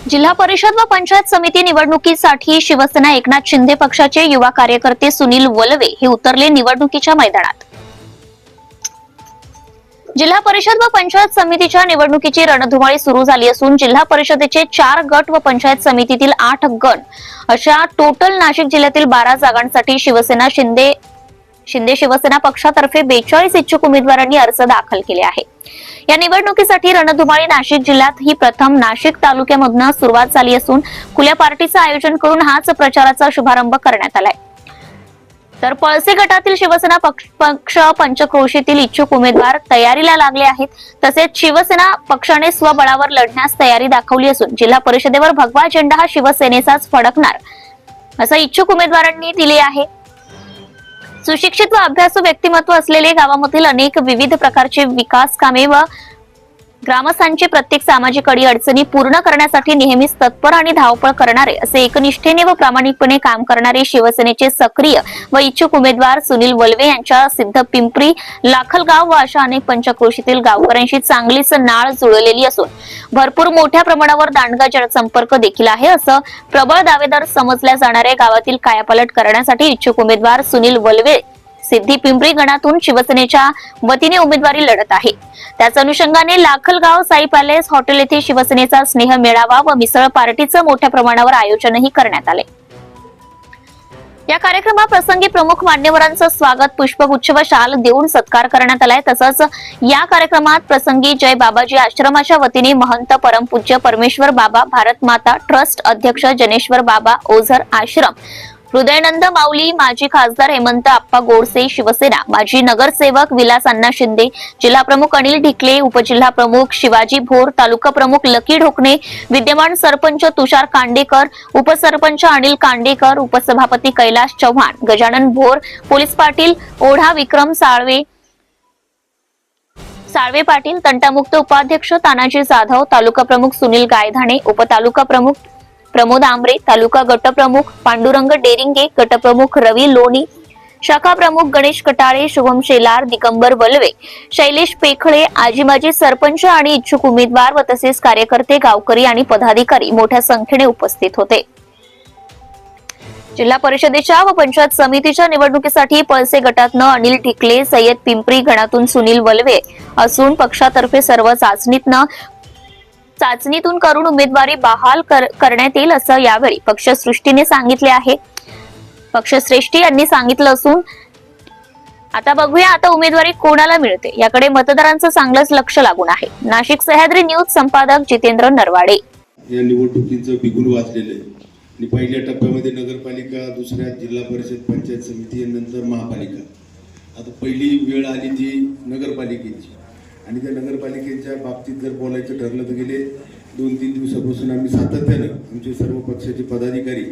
जिल्हा परिषद व पंचायत समिती निवडणुकीसाठी शिवसेना एकनाथ शिंदे पक्षाचे युवा कार्यकर्ते सुनील वलवे हे उतरले निवडणुकीच्या मैदानात। जिल्हा परिषद व पंचायत समितीच्या निवडणुकीची रणधुमाळी सुरू झाली असून जिल्हा परिषदेचे 4 गट व पंचायत समितीतील 8 गट अशा टोटल नाशिक जिल्ह्यातील 12 जागांसाठी शिवसेना शिवसेना पक्षातर्फे 42 इच्छुक उमेदवारांनी अर्ज दाखल केले आहे। या निवडणुकीसाठी रणधुमाळी नाशिक जिल्ह्यात ही प्रथम नाशिक तालुक्यामधून सुरुवात झाली असून खुल्या पार्टीचं आयोजन करून हाच प्रचाराचा शुभारंभ करण्यात आलाय। तर पळसे गटातील शिवसेना पक्ष पंचक्रोशीतील इच्छुक उमेदवार तयारीला लागले आहेत। तसेच शिवसेना पक्षाने स्वबळावर लढण्यास तयारी दाखवली असून जिल्हा परिषदेवर भगवा झेंडा हा शिवसेनेचाच फडकणार असं इच्छुक उमेदवारांनी दिले आहे। सुशिक्षित व अभ्यासू व्यक्तिमत्व असलेले गावामधील अनेक विविध प्रकारचे विकास कामे व ग्रामस्थांची प्रत्येक सामाजिक अडीअडचणी पूर्ण करण्यासाठी नेहमीच तत्पर आणि धावपळ करणारे असे एकनिष्ठेने व प्रामाणिकपणे काम करणारे शिवसेनेचे सक्रिय व इच्छुक उमेदवार सुनील वलवे यांच्या सिद्धपिंपरी लाखलगाव व अशा अनेक पंचक्रोशीतील गावकऱ्यांशी चांगलीच नाळ जुळलेली असून भरपूर मोठ्या प्रमाणावर दांडगा जनसंपर्क देखील आहे असं प्रबळ दावेदार समजल्या जाणाऱ्या गावातील कायापालट करण्यासाठी इच्छुक उमेदवार सुनील वलवे सिद्धी-पिंपरी गणातून शिवसेनेच्या वतीने उमेदवारी लढत आहे। त्याच अनुषंगाने लाखलगाव साई पॅलेस हॉटेल येथे शिवसेनेचा स्नेह मेळावा व मिसळ पार्टीचं मोठ्या प्रमाणावर आयोजनही करण्यात आले। या कार्यक्रमाप्रसंगी प्रमुख मान्यवरांचं स्वागत पुष्पगुच्छ व शाल देऊन सत्कार करण्यात आलाय। तसंच या कार्यक्रमात प्रसंगी जय बाबाजी आश्रमाच्या वतीने महंत परमपूज्य परमेश्वर बाबा भारत माता ट्रस्ट अध्यक्ष जनेश्वर बाबा ओझर आश्रम, हृदयानंद माऊली, माजी खासदार हेमंत आप्पा गोडसे शिवसेना, माजी नगरसेवक विलास अण्णा शिंदे, जिल्हा प्रमुख अनिल ढिकले, उपजिल्हा प्रमुख शिवाजी भोर, तालुका प्रमुख लकी ढोकणे, विद्यमान सरपंच तुषार कांडेकर, उपसरपंच अनिल कांडेकर, उपसभापती कैलाश चव्हाण, गजानन भोर, पोलीस पाटील ओढा विक्रम साळवे पाटील, तंटामुक्त उपाध्यक्ष तानाजी जाधव, तालुका प्रमुख सुनील गायधाणे, उपतालुका प्रमुख प्रमोद आंबरे, तालुका गटप्रमुख पांडुरंग डेरिंगे, गटप्रमुख रवी लोणी, शाखा प्रमुख गणेश कटाळे, शुभम शेलार, दिगंबर वलवे, शैलेश पेखळे, आजीमाजी सरपंच आणि इच्छुक उमेदवार व तसेच कार्यकर्ते, गावकरी आणि पदाधिकारी मोठ्या संख्येने उपस्थित होते। जिल्हा परिषदेच्या व पंचायत समितीच्या निवडणुकीसाठी पळसे गटातनं अनिल ढिकले, सय्यद पिंपरी गणातून सुनील वलवे असून पक्षातर्फे सर्व चाचणीतून करून उमेदवारी बहाल करण्यात येईल असं यावेळी पक्षश्रेष्ठीने सांगितले आहे। पक्षश्रेष्ठी यांनी सांगितलं असून आता बघूया आता उमेदवारी कोणाला मिळते याकडे मतदारांचं चांगलंच लक्ष लागून आहे। नाशिक सह्याद्री न्यूज संपादक जितेंद्र नरवाडे। या निवडणुकीचं बिगुल वाजलेलं आहे आणि पहिल्या टप्प्यामध्ये नगरपालिका, दुसऱ्या जिल्हा परिषद, पंचायत समिती, नंतर महापालिका। आता पहिली वेळ आली ती नगरपालिकेची आणि त्या नगरपालिकेच्या बाबतीत जर बोलायचं ठरलं तर गेले 2-3 दिवसापासून आम्ही सातत्यानं आमचे सर्व पक्षाचे पदाधिकारी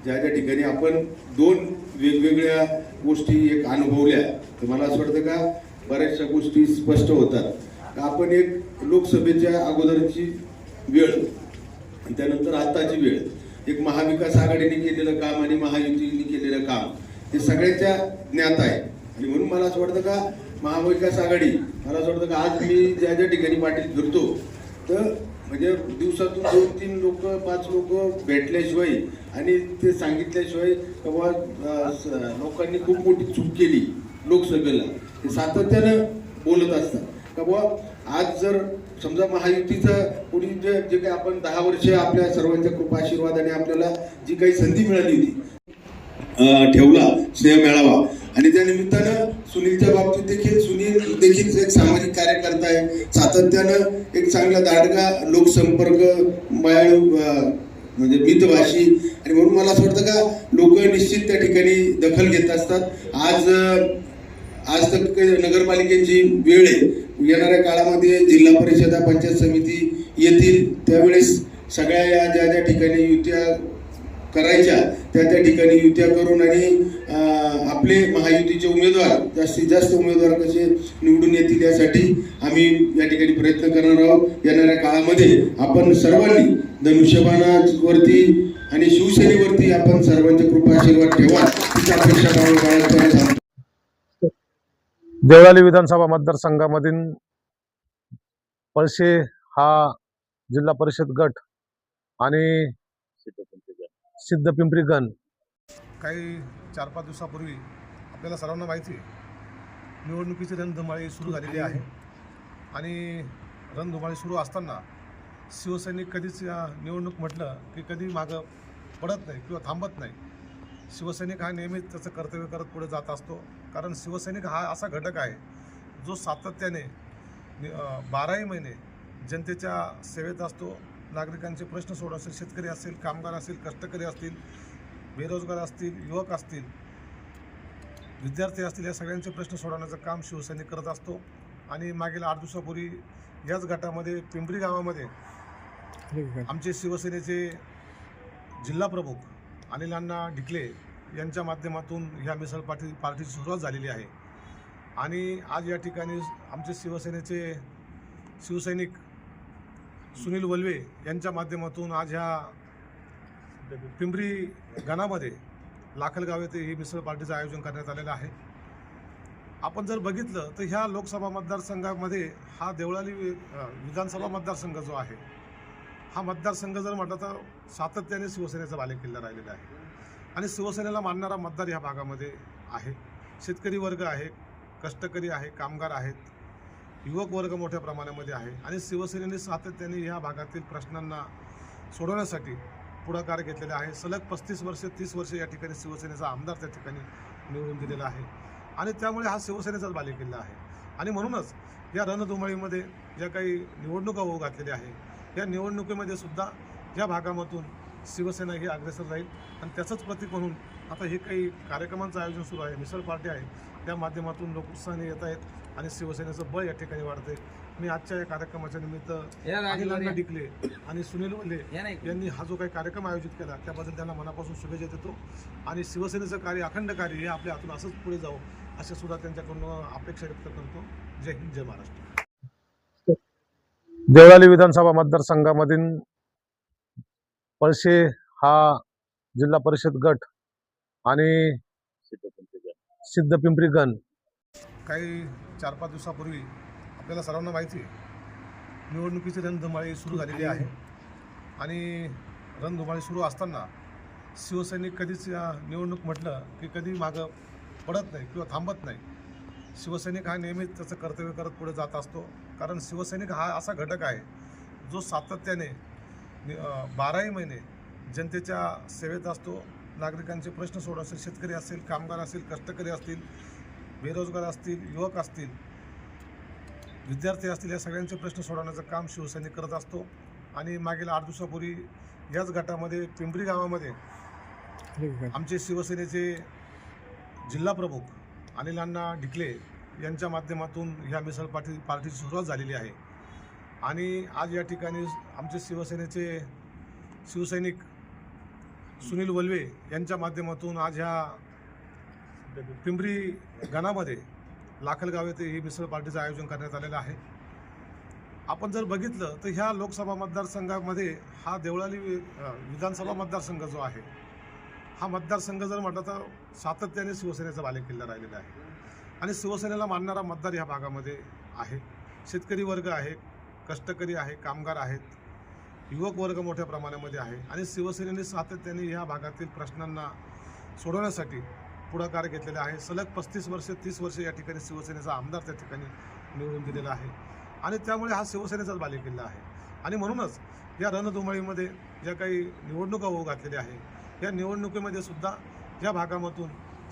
ज्या ठिकाणी आपण 2 वेगवेगळ्या गोष्टी एक अनुभवल्या, तर मला असं वाटतं का बऱ्याचशा गोष्टी स्पष्ट होतात का आपण एक लोकसभेच्या अगोदरची वेळ आणि त्यानंतर आताची वेळ, एक महाविकास आघाडीने केलेलं काम आणि महायुतीने केलेलं काम हे सगळ्यांच्या ज्ञात आहे। आणि म्हणून मला असं वाटतं का महाविकास आघाडी, मला असं वाटतं का आज मी ज्या पाठीत फिरतो तर म्हणजे दिवसातून 2-3 लोक 5 लोक भेटल्याशिवाय आणि ते सांगितल्याशिवाय बाबा लोकांनी खूप मोठी चूक केली लोकसभेला ते सातत्यानं बोलत असतात का बाबा आज जर समजा महायुतीचं कोणी जे काही आपण 10 वर्ष आपल्या सर्वांच्या कृपा आशीर्वादाने आपल्याला जी काही संधी मिळाली होती ठेवला स्नेह मेळावा आणि त्या निमित्तानं सुनीलच्या बाबतीत देखील एक सामाजिक कार्यकर्ता आहे, सातत्यानं एक चांगला दांडगा लोकसंपर्क म्हणजे मितभाषी आणि म्हणून मला असं वाटतं का लोक निश्चित त्या ठिकाणी दखल घेत असतात। आज तक नगरपालिकेची वेळ आहे, येणाऱ्या काळामध्ये जिल्हा परिषद, पंचायत समिती येतील त्यावेळेस सगळ्या या ज्या ठिकाणी युत्या करायच्या त्या ठिकाणी युत्या करून आणि आपले महायुतीचे उमेदवार जास्तीत जास्त उमेदवार कसे निवडून येतील यासाठी आम्ही या ठिकाणी प्रयत्न करणार आहोत। येणाऱ्या काळामध्ये आपण सर्वांनी धनुष्यबाणावरती आणि शिवसेनेवरती आपण सर्वांचे कृपा आशीर्वाद ठेवा हीच अपेक्षा बाळगतो। देवळाली विधानसभा मतदारसंघामधील पळसे हा जिल्हा परिषद गट आणि सिद्धपिंपरी गण. काही 4-5 दिवसापूर्वी आपल्याला सर्वांना माहिती आहे, निवडणुकीची रणधुमाळी सुरू झालेली आहे. आणि रणधुमाळी सुरू असताना शिवसैनिक कधीच या निवडणूक म्हटलं की कधी मागं पडत नाही किंवा थांबत नाही. शिवसैनिक हा नेहमीच त्याचं कर्तव्य करत पुढे जात असतो. कारण शिवसैनिक हा असा घटक आहे जो सातत्याने 12ही महिने जनतेच्या सेवेत असतो. नागरिकांचे प्रश्न सोडत असेल, शेतकरी असेल, कामगार असेल, कष्टकरी असतील, बेरोजगार असतील, युवक असतील, विद्यार्थी असतील, या सगळ्यांचे प्रश्न सोडवण्याचं काम शिवसैनिक करत असतो. आणि मागील 8 दिवसापूर्वी याच गटामध्ये पिंपरी गावामध्ये आमचे शिवसेनेचे जिल्हा प्रमुख अनिल अण्णा ढिकले यांच्या माध्यमातून ह्या मिसळ पार्टीची सुरुवात झालेली आहे. आणि आज या ठिकाणी आमचे शिवसेनेचे शिवसैनिक सुनील वल्वे यांच्या माध्यमातून आज ह्या पिंपरी गणामध्ये लाखलगाव येथे ही मिसळ पार्टीचं आयोजन करण्यात आलेलं आहे. आपण जर बघितलं तर ह्या लोकसभा मतदारसंघामध्ये हा देवळाली विधानसभा मतदारसंघ जो आहे, हा मतदारसंघ जर म्हटलं तर सातत्याने शिवसेनेचा बालेकिल्ला राहिलेला आहे. आणि शिवसेनेला मानणारा मतदार ह्या भागामध्ये आहे. शेतकरी वर्ग आहे, कष्टकरी आहे, कामगार आहेत, युवक वर्ग मोठ्या प्रमाणामध्ये आहे. आणि शिवसेनेने सातत्याने ह्या भागातील प्रश्नांना सोडवण्यासाठी पुढाकार घेतलेला आहे. सलग 35 वर्ष 30 वर्ष या ठिकाणी शिवसेनेचा आमदार त्या ठिकाणी निवडून दिलेला आहे. आणि त्यामुळे हा शिवसेनेचाच बालेकिल्ला आहे. आणि म्हणूनच या रणधुमाळीमध्ये ज्या काही निवडणुका होऊ घातलेल्या आहे, या निवडणुकीमध्ये सुद्धा या भागामधून शिवसेना ही अग्रेसर राहील. आणि त्याचंच प्रतीक म्हणून आता हे काही कार्यक्रमांचं आयोजन सुरू आहे, मिसळ पार्टी आहे, त्या माध्यमातून लोक उत्साहाने येत आहेत आणि शिवसेनेचं बळ या ठिकाणी वाढते. मी आजच्या या कार्यक्रमाच्या निमित्त अनिल अण्णा ढिकले आणि सुनील वल्ले यांनी हा जो काही कार्यक्रम आयोजित केला त्याबद्दल त्यांना मनापासून शुभेच्छा देतो. आणि शिवसेनेचं कार्य, अखंड कार्य हे आपल्या हातून असंच पुढे जावं अशा सुद्धा त्यांच्याकडून अपेक्षा व्यक्त करतो. जय हिंद, जय महाराष्ट्र. देवळाली विधानसभा मतदारसंघामधील पळशे हा जिल्हा परिषद गट आणि सिद्धपिंपरी गण. काही 4-5 दिवसापूर्वी आपल्याला सर्वांना माहिती आहे, निवडणुकीची रणधुमाळी सुरू झालेली आहे. आणि रणधुमाळी सुरू असताना शिवसैनिक कधीच या निवडणूक म्हटलं की कधी मागं पडत नाही किंवा थांबत नाही. शिवसैनिक हा नेहमीच त्याचं कर्तव्य करत पुढे जात असतो. कारण शिवसैनिक हा असा घटक आहे जो सातत्याने 12ही महिने जनतेच्या सेवेत असतो. नागरिकांचे प्रश्न सोडत असेल, शेतकरी असेल, कामगार असेल, कष्टकरी असतील, बेरोजगार असतील, युवक असतील, विद्यार्थी असतील, या सगळ्यांचे प्रश्न सोडवण्याचं काम शिवसैनिक करत असतो. आणि मागील 8 दिवसापूर्वी याच गटामध्ये पिंपरी गावामध्ये आमचे शिवसेनेचे जिल्हा प्रमुख अनिल अण्णा ढिकले यांच्या माध्यमातून ह्या मिसळ पार्टीची सुरुवात झालेली आहे. आणि आज या ठिकाणी आमचे शिवसेनेचे शिवसैनिक सुनील वल्वे यांच्या माध्यमातून आज ह्या पिंपरी गणामध्ये लाखलगाव येथे ही मिसळ पार्टीचं आयोजन करण्यात आलेलं आहे. आपण जर बघितलं तर ह्या लोकसभा मतदारसंघामध्ये हा देवळाली विधानसभा मतदारसंघ जो आहे, हा मतदारसंघ जर म्हटलं तर सातत्याने शिवसेनेचा बालेकिल्ला राहिलेला आहे. आणि शिवसेनेला मानणारा मतदार ह्या भागामध्ये आहे. शेतकरी वर्ग आहे, कष्टकरी आहे, कामगार आहेत, युवक वर्ग मोठ्या प्रमाणामध्ये आहे. आणि शिवसेनेने सातत्याने ह्या भागातील प्रश्नांना सोडवण्यासाठी पुढाकार घेतलेला आहे. सलग 35 वर्ष 30 वर्ष या ठिकाणी शिवसेनेचा आमदार त्या ठिकाणी निवडून दिलेला आहे. आणि त्यामुळे हा शिवसेनेचाच बालेकिल्ला आहे. आणि म्हणूनच या रणधुमाळीमध्ये ज्या काही निवडणुका होऊ घातलेल्या आहे, या निवडणुकीमध्ये सुद्धा या भागामधून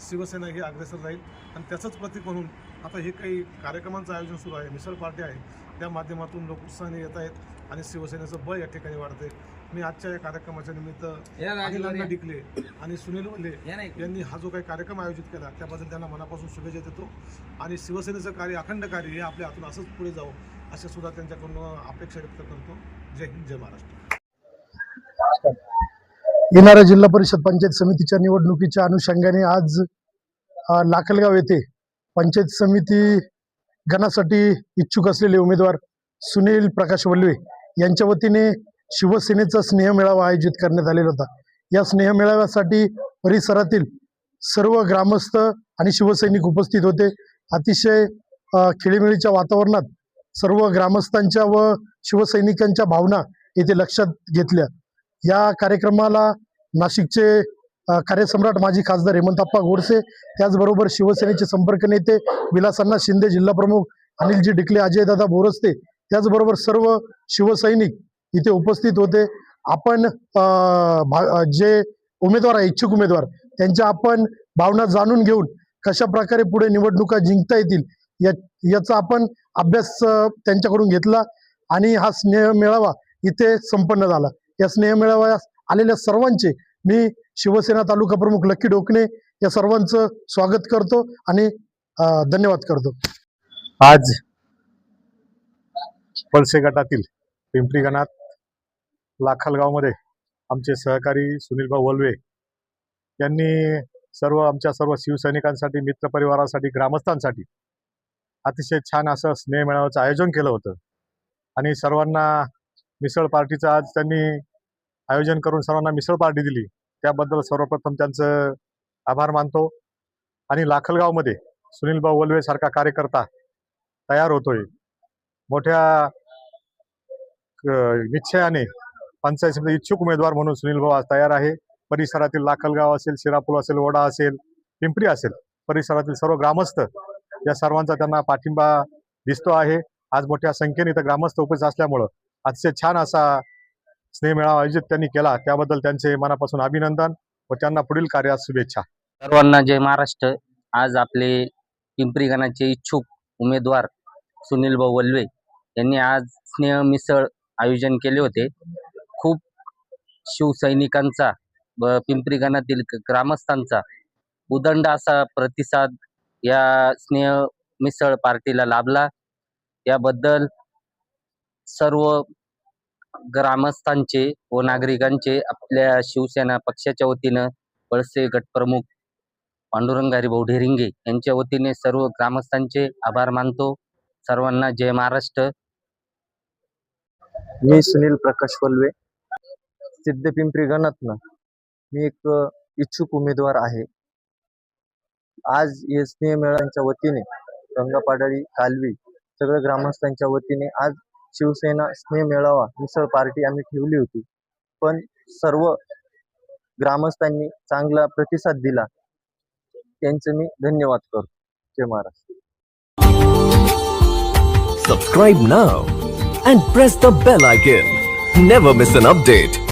शिवसेना ही अग्रेसर राहील. आणि त्याचंच प्रतीक म्हणून आता हे काही कार्यक्रमांचं आयोजन सुरू आहे, मिसळ पार्टी आहे, त्या माध्यमातून लोक उत्साहाने येत आहेत आणि शिवसेनेचं बळ या ठिकाणी वाढते. मी आजच्या या कार्यक्रमाच्या निमित्त अनिल अण्णा ढिकले आणि सुनील वल्ले यांनी हा जो काही कार्यक्रम आयोजित केला त्याबद्दल त्यांना मनापासून शुभेच्छा देतो. आणि शिवसेनेचं कार्य, अखंड कार्य हे आपल्या हातून असंच पुढे जावं अशा सुद्धा त्यांच्याकडून अपेक्षा व्यक्त करतो. जय हिंद, जय महाराष्ट्र. येणाऱ्या जिल्हा परिषद पंचायत समितीच्या निवडणुकीच्या अनुषंगाने आज लाखलगाव येथे पंचायत समिती गणासाठी इच्छुक असलेले उमेदवार सुनील प्रकाश वल्वे यांच्या वतीने शिवसेनेचा स्नेहमेळावा आयोजित करण्यात आलेला होता. या स्नेहमेळाव्यासाठी परिसरातील सर्व ग्रामस्थ आणि शिवसैनिक उपस्थित होते. अतिशय खेळीमेळीच्या वातावरणात सर्व ग्रामस्थांच्या व शिवसैनिकांच्या भावना येथे लक्षात घेतल्या. या कार्यक्रमाला नाशिकचे कार्यसम्राट माजी खासदार हेमंतप्पा गोडसे, त्याचबरोबर शिवसेनेचे संपर्क नेते विलासअण्णा शिंदे, जिल्हाप्रमुख अनिलजी डिकले, अजयदादा बोरस्ते, त्याचबरोबर सर्व शिवसैनिक इथे उपस्थित होते. आपण जे उमेदवार आहे, इच्छुक उमेदवार, त्यांच्या आपण भावना जाणून घेऊन कशा प्रकारे पुढे निवडणुका जिंकता येतील याचा आपण अभ्यास त्यांच्याकडून घेतला आणि हा स्नेह मेळावा इथे संपन्न झाला. या स्नेह मेळाव्यास आलेल्या सर्वांचे मी शिवसेना तालुका प्रमुख लक्की डोकणे या सर्वांचं स्वागत करतो आणि धन्यवाद करतो. आज पळसे गटातील पिंपरी गणात लाखलगावमध्ये आमचे सहकारी सुनीलभाऊ वल्वे यांनी आमच्या सर्व शिवसैनिकांसाठी, मित्रपरिवारासाठी, ग्रामस्थांसाठी अतिशय छान असं स्नेह मेळाव्याचं आयोजन केलं होतं आणि सर्वांना मिसळ पार्टीचं आज त्यांनी आयोजन करून सर्वांना मिसळ पार्टी दिली. त्याबद्दल सर्वप्रथम त्यांचं आभार मानतो. आणि लाखलगावमध्ये सुनीलभाऊ वल्वे सारखा कार्यकर्ता तयार होतोय. मोठ्या निश्चयाने पंचायत समिती इच्छुक उमेदवार म्हणून सुनीलभाऊ आज तयार आहे. परिसरातील लाखलगाव असेल, शिरापूर असेल, ओढा असेल, पिंपरी असेल, परिसरातील सर्व ग्रामस्थ या सर्वांचा त्यांना पाठिंबा दिसतो आहे. आज मोठ्या संख्येने इथं ग्रामस्थ उपस्थित असल्यामुळं अतिशय छान असा स्नेह मेळावा आयोजित त्यांनी केला. त्याबद्दल त्यांचे मनापासून अभिनंदन व त्यांना पुढील कार्यात शुभेच्छा. सर्वांना जय महाराष्ट्र. आज आपले पिंपरी गणाचे इच्छुक उमेदवार सुनीलभाऊ वल्वे यांनी आज स्नेह मिसळ आयोजन केले होते. खूप शिवसैनिकांचा व पिंपरी गणातील ग्रामस्थांचा उदंड असा प्रतिसाद या स्नेह मिसळ पार्टीला लाभला. याबद्दल सर्व ग्रामस्थांचे व नागरिकांचे आपल्या शिवसेना पक्षाच्या वतीनं पळसे गटप्रमुख पांडुरंग हरिभाऊ ढेरिंगे यांच्या वतीने सर्व ग्रामस्थांचे आभार मानतो. सर्वांना जय महाराष्ट्र. मी सुनील प्रकाश वल्वे, सिद्ध पिंपरी गणातनं मी एक इच्छुक उमेदवार आहे. आज या स्नेह मेळाव्याच्या वतीने गंगापाडाळी, कालवी सगळ्या ग्रामस्थांच्या वतीने आज शिवसेना स्नेह मेळावा मिसळ पार्टी आम्ही ठेवली होती, पण सर्व ग्रामस्थांनी चांगला प्रतिसाद दिला. त्यांचं मी धन्यवाद करतो. जय Maharashtra. Subscribe now and press the bell icon. Never miss an update.